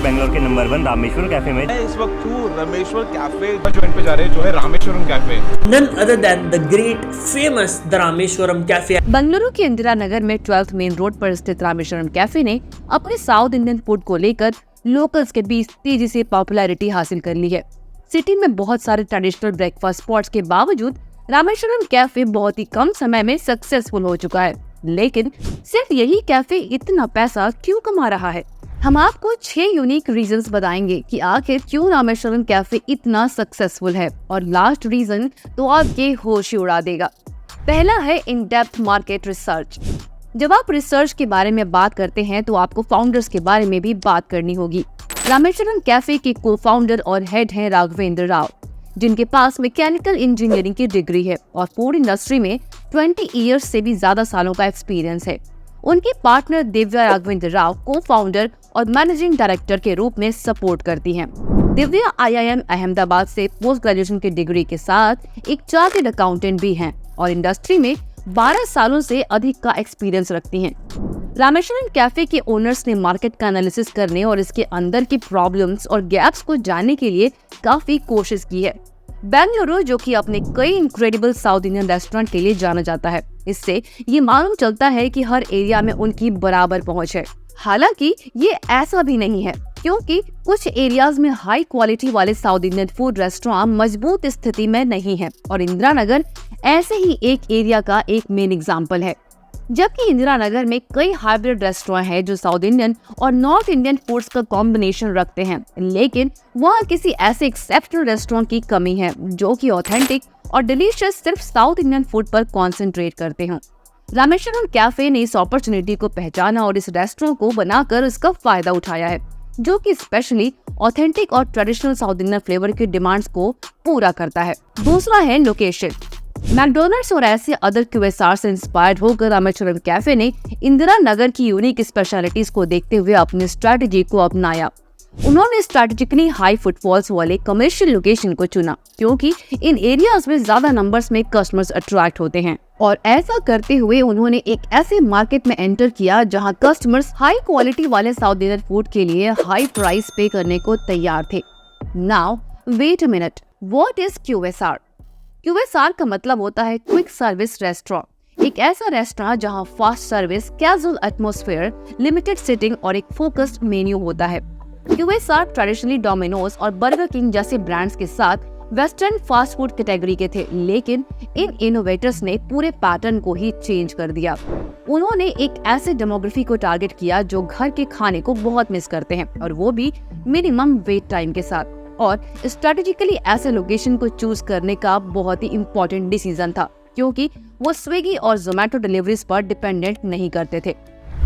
बेंगलोर के number 1 Rameswaram cafe में। मैं इस वक्त हूँ रामेश्वर कैफे ज्वाइन पे जा रहे हैं, जो है Rameswaram cafe. None other than the great famous the Rameshwaram Cafe। Bengaluru के इंदिरा नगर में 12th मेन रोड पर स्थित रामेश्वरम कैफे ने अपने साउथ इंडियन फूड को लेकर लोकल्स के बीच तेजी से पॉपुलैरिटी हासिल कर ली है। सिटी में बहुत सारे ट्रेडिशनल ब्रेकफास्ट स्पॉट्स के बावजूद रामेश्वरम कैफे बहुत ही कम समय में सक्सेसफुल हो चुका है। लेकिन सिर्फ यही कैफे इतना पैसा क्यों कमा रहा है? हम आपको 6 यूनिक रीजंस बताएंगे कि आखिर क्यों रामेश्वरम कैफे इतना सक्सेसफुल है, और लास्ट रीजन तो आपके होश ही उड़ा देगा। पहला है इन डेप्थ मार्केट रिसर्च। जब आप रिसर्च के बारे में बात करते हैं तो आपको फाउंडर्स के बारे में भी बात करनी होगी। रामेश्वरम कैफे के को फाउंडर और हेड हैं राघवेंद्र राव, जिनके पास मैकेनिकल इंजीनियरिंग की डिग्री है और फूड इंडस्ट्री में 20 इयर्स से भी ज्यादा सालों का एक्सपीरियंस है। उनकी पार्टनर दिव्या राघवेंद्र राव को फाउंडर और मैनेजिंग डायरेक्टर के रूप में सपोर्ट करती हैं। दिव्या IIM अहमदाबाद से पोस्ट ग्रेजुएशन की डिग्री के साथ एक चार्टर्ड अकाउंटेंट भी हैं और इंडस्ट्री में 12 सालों से अधिक का एक्सपीरियंस रखती हैं। रामेश्वरम कैफे के ओनर्स ने मार्केट का एनालिसिस करने और इसके अंदर की प्रॉब्लम्स और गैप्स को जानने के लिए काफी कोशिश की है। बेंगलुरु, जो कि अपने कई इनक्रेडिबल साउथ इंडियन रेस्टोरेंट के लिए जाना जाता है, इससे ये मालूम चलता है कि हर एरिया में उनकी बराबर पहुंच है। हालांकि ये ऐसा भी नहीं है, क्योंकि कुछ एरियाज में हाई क्वालिटी वाले साउथ इंडियन फूड रेस्टोरेंट मजबूत स्थिति में नहीं है, और इंदिरा नगर ऐसे ही एक एरिया का एक मेन एग्जाम्पल है। जबकि इंदिरा नगर में कई हाइब्रिड रेस्टोरेंट हैं जो साउथ इंडियन और नॉर्थ इंडियन फूड्स का कॉम्बिनेशन रखते हैं, लेकिन वहाँ किसी ऐसे एक्सेप्शनल रेस्टोरेंट की कमी है जो कि ऑथेंटिक और डिलीशियस सिर्फ साउथ इंडियन फूड पर कॉन्सेंट्रेट करते हैं। रामेश्वरम कैफे ने इस अपॉर्चुनिटी को पहचाना और इस रेस्टोरेंट को बनाकर इसका फायदा उठाया है, जो कि स्पेशली ऑथेंटिक और ट्रेडिशनल साउथ इंडियन फ्लेवर की डिमांड्स को पूरा करता है। दूसरा है लोकेशन। मैकडोनल्ड्स और ऐसे अदर QSR से इंस्पायर्ड होकर रामेश्वरम कैफे ने इंदिरा नगर की यूनिक स्पेशलिटीज को देखते हुए अपनी स्ट्रेटेजी को अपनाया। उन्होंने स्ट्रेटेजिकली हाई फुटफॉल्स वाले कमर्शियल लोकेशन को चुना, क्योंकि इन एरियाज में ज्यादा नंबर्स में कस्टमर्स अट्रैक्ट होते हैं, और ऐसा करते हुए उन्होंने एक ऐसे मार्केट में एंटर किया जहां कस्टमर्स हाई क्वालिटी वाले साउथ इंडियन फूड के लिए हाई प्राइस पे करने को तैयार थे। Now wait a minute, what is QSR? QSR का मतलब होता है क्विक सर्विस रेस्टोरेंट। एक ऐसा रेस्टोरेंट जहां fast service, casual atmosphere, limited sitting और एक फोकस्ड मेन्यू होता है। QSR ट्रेडिशनली डोमिनोज और बर्गर किंग जैसे ब्रांड्स के साथ वेस्टर्न फास्ट फूड कैटेगरी के थे, लेकिन इन इनोवेटर्स ने पूरे पैटर्न को ही चेंज कर दिया। उन्होंने एक ऐसे डेमोग्राफी को टारगेट किया जो घर के खाने को बहुत मिस करते हैं, और वो भी मिनिमम वेट टाइम के साथ। और स्ट्रेटेजिकली ऐसे लोकेशन को चूज करने का बहुत ही इम्पोर्टेंट डिसीजन था, क्योंकि वो स्विगी और जोमेटो डिलीवरीज पर डिपेंडेंट नहीं करते थे।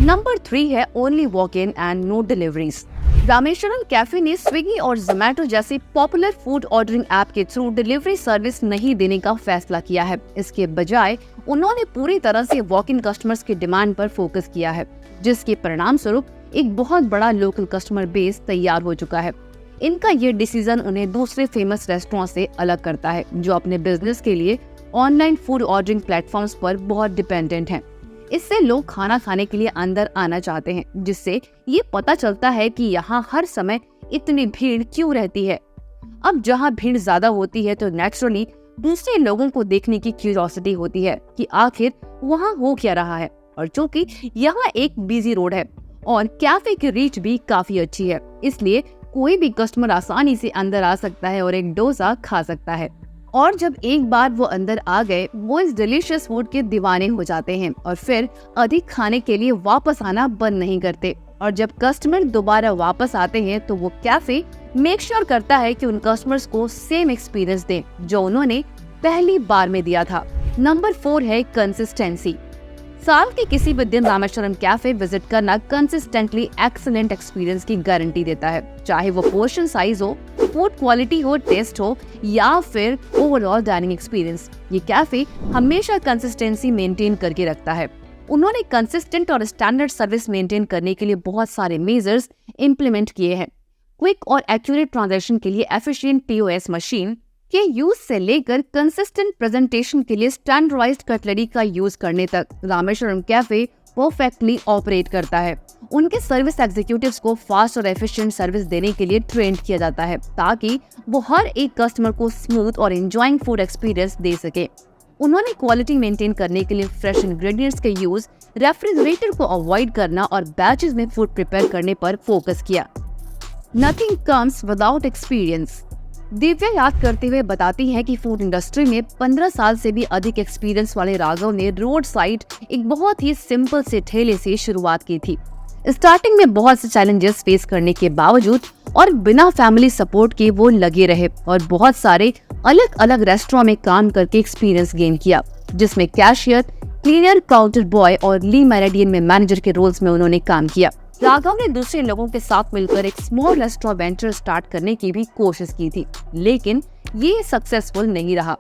नंबर 3 है only walk in and no deliveries. Rameshwaram cafe ने स्विगी और जोमेटो जैसे पॉपुलर फूड ऑर्डरिंग ऐप के थ्रू डिलीवरी सर्विस नहीं देने का फैसला किया है। इसके बजाय उन्होंने पूरी तरह से वॉक इन कस्टमर्स की डिमांड पर फोकस किया है, जिसके परिणाम स्वरूप एक बहुत बड़ा लोकल कस्टमर बेस तैयार हो चुका है। इनका ये डिसीजन उन्हें दूसरे फेमस रेस्टोरेंट से अलग करता है, जो अपने बिजनेस के लिए ऑनलाइन फूड ऑर्डरिंग प्लेटफॉर्म्स पर बहुत डिपेंडेंट हैं। इससे लोग खाना खाने के लिए अंदर आना चाहते हैं, जिससे ये पता चलता है कि यहाँ हर समय इतनी भीड़ क्यों रहती है। अब जहाँ भीड़ ज्यादा होती है तो नेचुरली दूसरे लोगों को देखने की क्यूरियोसिटी होती है कि आखिर वहाँ हो क्या रहा है। और चूंकि यहाँ एक बिजी रोड है और कैफे की रीच भी काफी अच्छी है, इसलिए कोई भी कस्टमर आसानी से अंदर आ सकता है और एक डोसा खा सकता है। और जब एक बार वो अंदर आ गए, वो इस डिलीशियस फूड के दीवाने हो जाते हैं और फिर अधिक खाने के लिए वापस आना बंद नहीं करते। और जब कस्टमर दोबारा वापस आते हैं तो वो कैफे मेक श्योर करता है कि उन कस्टमर्स को सेम एक्सपीरियंस दें जो उन्होंने पहली बार में दिया था। नंबर 4 है कंसिस्टेंसी। साल के किसी भी दिन रामेश्वरम कैफे विजिट करना कंसिस्टेंटली एक्सीलेंट एक्सपीरियंस की गारंटी देता है, चाहे वो पोर्शन साइज हो, फूड क्वालिटी हो, टेस्ट हो या फिर ओवरऑल डाइनिंग एक्सपीरियंस। ये कैफे हमेशा कंसिस्टेंसी मेंटेन करके रखता है। उन्होंने कंसिस्टेंट और स्टैंडर्ड सर्विस मेंटेन करने के लिए बहुत सारे मेजर्स इम्प्लीमेंट किए हैं। क्विक और एक्यूरेट ट्रांजैक्शन के लिए एफिशिएंट POS मशीन के यूज से लेकर कंसिस्टेंट प्रेजेंटेशन के लिए स्टैंडर्डाइज्ड कटलरी का यूज करने तक, रामेश्वरम कैफे परफेक्टली ऑपरेट करता है। उनके सर्विस एग्जीक्यूटिव्स को फास्ट और एफिशिएंट सर्विस देने के लिए ट्रेंड किया जाता है ताकि वो हर एक कस्टमर को स्मूथ और एंजॉयिंग फूड एक्सपीरियंस दे सके। उन्होंने क्वालिटी मेंटेन करने के लिए फ्रेश इंग्रेडिएंट्स के यूज, रेफ्रिजरेटर को अवॉइड करना और बैचेस में फूड प्रिपेयर करने पर फोकस किया। Nothing comes without experience. Divya याद करते हुए बताती है कि फूड इंडस्ट्री में 15 साल से भी अधिक एक्सपीरियंस वाले राघव ने रोड साइड एक बहुत ही सिंपल से ठेले से शुरुआत की थी। स्टार्टिंग में बहुत से चैलेंजेस फेस करने के बावजूद और बिना फैमिली सपोर्ट के वो लगे रहे और बहुत सारे अलग अलग रेस्टोरेंट में काम करके एक्सपीरियंस गेन किया, जिसमें कैशियर, क्लीनर, काउंटर बॉय और ली मेरिडियन में मैनेजर के रोल्स में उन्होंने काम किया। राघव ने दूसरे लोगों के साथ मिलकर एक स्मॉल रेस्टोरेंट वेंचर स्टार्ट करने की भी कोशिश की थी, लेकिन ये सक्सेसफुल नहीं रहा।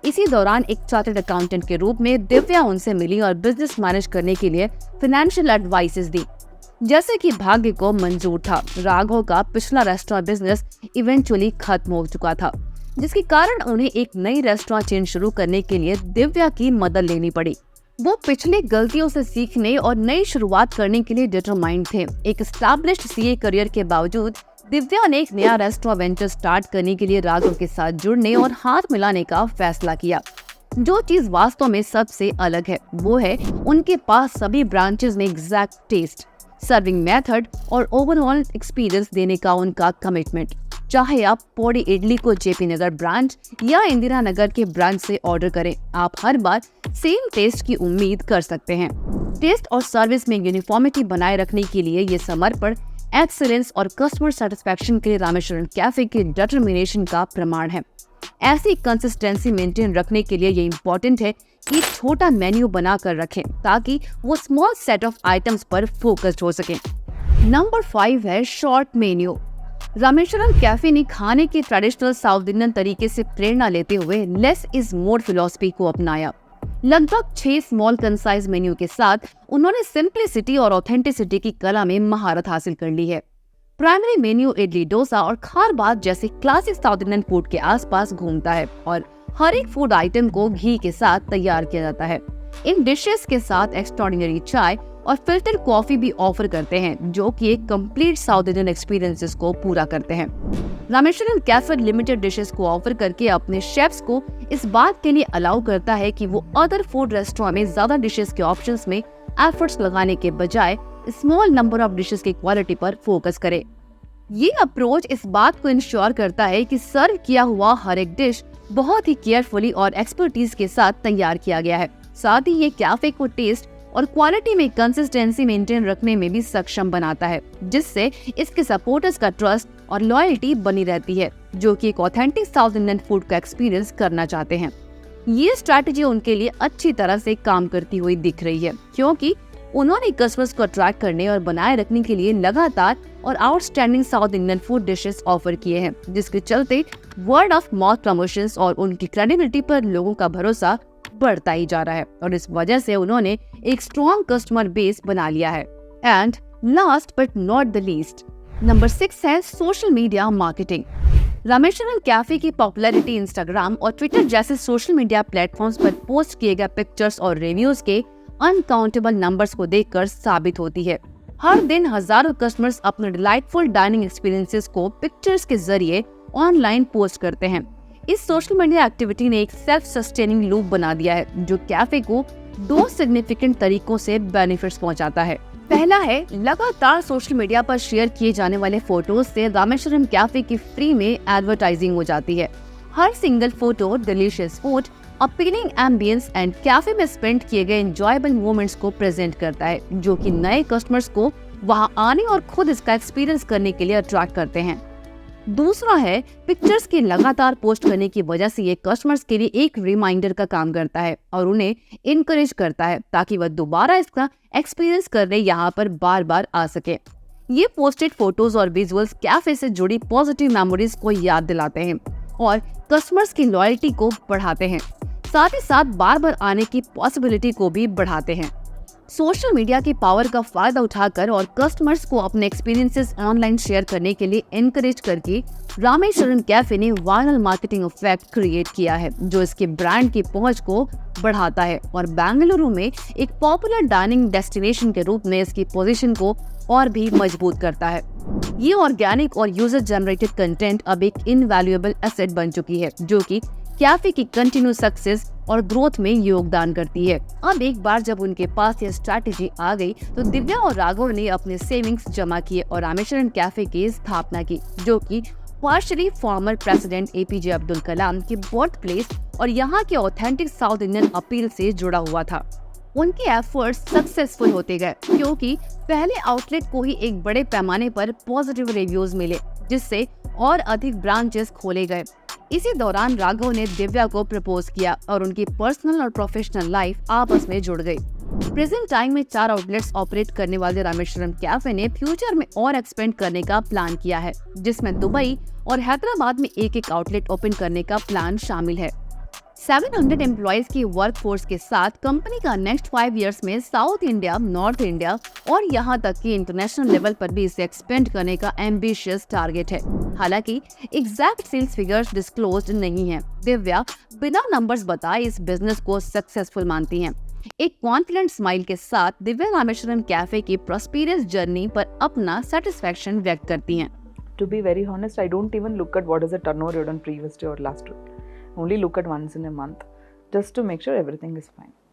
इसी दौरान एक चार्टर्ड अकाउंटेंट के रूप में दिव्या उनसे मिली और बिजनेस मैनेज करने के लिए फाइनेंशियल एडवाइसेस दी। जैसे कि भाग्य को मंजूर था, राघव का पिछला रेस्टोरेंट बिजनेस इवेंचुअली खत्म हो चुका था, जिसके कारण उन्हें एक नई रेस्टोरेंट चेन शुरू करने के लिए दिव्या की मदद लेनी पड़ी। वो पिछले गलतियों से सीखने और नई शुरुआत करने के लिए डिटरमाइंड थे। एक एस्टैब्लिश्ड सीए करियर के बावजूद दिव्या ने एक नया रेस्टोरेंट वेंचर स्टार्ट करने के लिए राघव के साथ जुड़ने और हाथ मिलाने का फैसला किया। जो चीज वास्तव में सबसे अलग है वो है उनके पास सभी ब्रांचेस में एग्जैक्ट टेस्ट, सर्विंग मेथड और ओवरऑल एक्सपीरियंस देने का उनका कमिटमेंट। चाहे आप पौड़ी इडली को जेपी नगर ब्रांच या इंदिरा नगर के ब्रांच से ऑर्डर करें, आप हर बार सेम टेस्ट की उम्मीद कर सकते हैं। टेस्ट और सर्विस में यूनिफॉर्मिटी बनाए रखने के लिए ये समर्पण, एक्सीलेंस और कस्टमर सेटिस्फेक्शन के लिए रामेश्वरम कैफे के डिटरमिनेशन का प्रमाण है। ऐसी कंसिस्टेंसी मेंटेन रखने के लिए ये इम्पोर्टेंट है कि छोटा मेन्यू बना कर रखें ताकि वो स्मॉल सेट ऑफ आइटम्स पर फोकस्ड हो सके। नंबर 5 है शॉर्ट मेन्यू। रामेश्वरम कैफे ने खाने के ट्रेडिशनल साउथ इंडियन तरीके से प्रेरणा लेते हुए लेस इज मोर फिलॉसफी को अपनाया। लगभग 6 स्मॉल कंसाइज मेन्यू के साथ उन्होंने सिंप्लिसिटी और ऑथेंटिसिटी की कला में महारत हासिल कर ली है। प्राइमरी मेन्यू इडली, डोसा और खार बात जैसे क्लासिक साउथ इंडियन फूड के आसपास घूमता है और हर एक फूड आइटम को घी के साथ तैयार किया जाता है। इन डिशेस के साथ एक्स्ट्रॉर्डिनरी चाय और फिल्टर कॉफी भी ऑफर करते हैं, जो कि एक कंप्लीट साउथ इंडियन एक्सपीरियंसेस को पूरा करते हैं। रामेश्वरम कैफे लिमिटेड डिशेस को ऑफर करके अपने शेफ्स को इस बात के लिए अलाउ करता है कि वो अदर फूड रेस्टोरेंट में ज्यादा डिशेस के ऑप्शंस में एफर्ट्स लगाने के बजाय स्मॉल नंबर ऑफ डिशेस की क्वालिटी पर फोकस करे। ये अप्रोच इस बात को इंश्योर करता है कि सर्व किया हुआ हर एक डिश बहुत ही केयरफुली और एक्सपर्टीज के साथ तैयार किया गया है। साथ ही ये कैफे को टेस्ट और क्वालिटी में कंसिस्टेंसी मेंटेन रखने में भी सक्षम बनाता है, जिससे इसके सपोर्टर्स का ट्रस्ट और लॉयल्टी बनी रहती है, जो कि एक ऑथेंटिक साउथ इंडियन फूड का एक्सपीरियंस करना चाहते हैं। ये स्ट्रैटेजी उनके लिए अच्छी तरह से काम करती हुई दिख रही है, क्योंकि उन्होंने कस्टमर्स को अट्रैक्ट करने और बनाए रखने के लिए लगातार और outstanding south Indian food dishes offer किए हैं, जिसके चलते वर्ड ऑफ माउथ प्रमोशंस और उनकी क्रेडिबिलिटी पर लोगों का भरोसा बढ़ता ही जा रहा है और इस वजह से उन्होंने एक स्ट्रॉन्ग कस्टमर बेस बना लिया है। And last but not the least, number 6 है social media marketing. Rameswaram cafe की पॉपुलैरिटी इंस्टाग्राम और ट्विटर जैसे सोशल मीडिया प्लेटफॉर्म्स पर पोस्ट किए गए पिक्चर्स और रिव्यूज के अनकाउंटेबल नंबर्स को देखकर साबित होती है। हर दिन हजारों कस्टमर्स अपने डिलाइटफुल डाइनिंग एक्सपीरियंसेस को पिक्चर्स के जरिए ऑनलाइन पोस्ट करते हैं। इस सोशल मीडिया एक्टिविटी ने एक सेल्फ सस्टेनिंग लूप बना दिया है, जो कैफे को 2 सिग्निफिकेंट तरीकों से बेनिफिट्स पहुंचाता है। पहला है, लगातार सोशल मीडिया पर शेयर किए जाने वाले फोटोज से रामेश्वरम कैफे की फ्री में एडवर्टाइजिंग हो जाती है। हर single photo delicious food, appealing ambience and cafe में स्पेंड किए गए एंजॉयबल मोमेंट्स को प्रेजेंट करता है, जो कि नए कस्टमर्स को वहां आने और खुद इसका एक्सपीरियंस करने के लिए अट्रैक्ट करते हैं। दूसरा है, पिक्चर्स के लगातार पोस्ट करने की वजह से ये कस्टमर्स के लिए एक रिमाइंडर का काम करता है और उन्हें इनकरेज करता है ताकि वह दोबारा इसका एक्सपीरियंस करने यहाँ पर बार बार आ सके। ये पोस्टेड फोटोज और विजुअल्स कैफे से जुड़ी पॉजिटिव मेमोरीज को याद दिलाते हैं और कस्टमर्स की लॉयल्टी को बढ़ाते हैं, साथ ही साथ बार बार आने की पॉसिबिलिटी को भी बढ़ाते हैं। सोशल मीडिया की पावर का फायदा उठाकर और कस्टमर्स को अपने एक्सपीरियंसेस ऑनलाइन शेयर करने के लिए एनकरेज करके रामेश्वरम कैफे ने वायरल मार्केटिंग इफेक्ट क्रिएट किया है, जो इसके ब्रांड की पहुंच को बढ़ाता है और बेंगलुरु में एक पॉपुलर डाइनिंग डेस्टिनेशन के रूप में इसकी पोजीशन को और भी मजबूत करता है। ये ऑर्गेनिक और यूजर जनरेटेड कंटेंट अब एक इनवैल्यूएबल एसेट बन चुकी है, जो कि कैफे की कंटिन्यू सक्सेस और ग्रोथ में योगदान करती है। अब एक बार जब उनके पास ये स्ट्रैटेजी आ गई तो दिव्या और राघव ने अपने सेविंग्स जमा किए और रामेश्वरम कैफे की स्थापना की, जो कि partially former president APJ Abdul Kalam की बर्थ प्लेस और यहाँ के ऑथेंटिक साउथ इंडियन अपील से जुड़ा हुआ था। उनके एफर्ट्स सक्सेसफुल होते गए क्योंकि पहले आउटलेट को ही एक बड़े पैमाने पर पॉजिटिव रिव्यूज मिले, जिससे और अधिक ब्रांचेस खोले गए। इसी दौरान राघव ने दिव्या को प्रपोज किया और उनकी पर्सनल और प्रोफेशनल लाइफ आपस में जुड़ गई। प्रेजेंट टाइम में 4 आउटलेट्स ऑपरेट करने वाले रामेश्वरम कैफे ने फ्यूचर में और एक्सपेंड करने का प्लान किया है, जिसमें दुबई और हैदराबाद में एक आउटलेट ओपन करने का प्लान शामिल है। 700 एम्प्लॉयज की वर्कफोर्स के साथ कंपनी का नेक्स्ट 5 इयर्स में साउथ इंडिया, नॉर्थ इंडिया और यहाँ तक कि इंटरनेशनल लेवल पर भी इसे एक्सपेंड करने का एम्बिशियस टारगेट है। हालांकि एग्जैक्ट सेल्स फिगर्स डिस्क्लोज्ड नहीं है। दिव्या बिना नंबर्स बताए इस बिजनेस को सक्सेसफुल मानती हैं। एक कॉन्फिडेंट स्माइल के साथ दिव्या रामेश्वरम कैफे की प्रॉस्पेरियस जर्नी पर अपना सेटिस्फैक्शन व्यक्त करती हैं। To be very honest, I don't even look at what is the turnover you've done previous day or last week. Only look at once in a month, just to make sure everything is fine.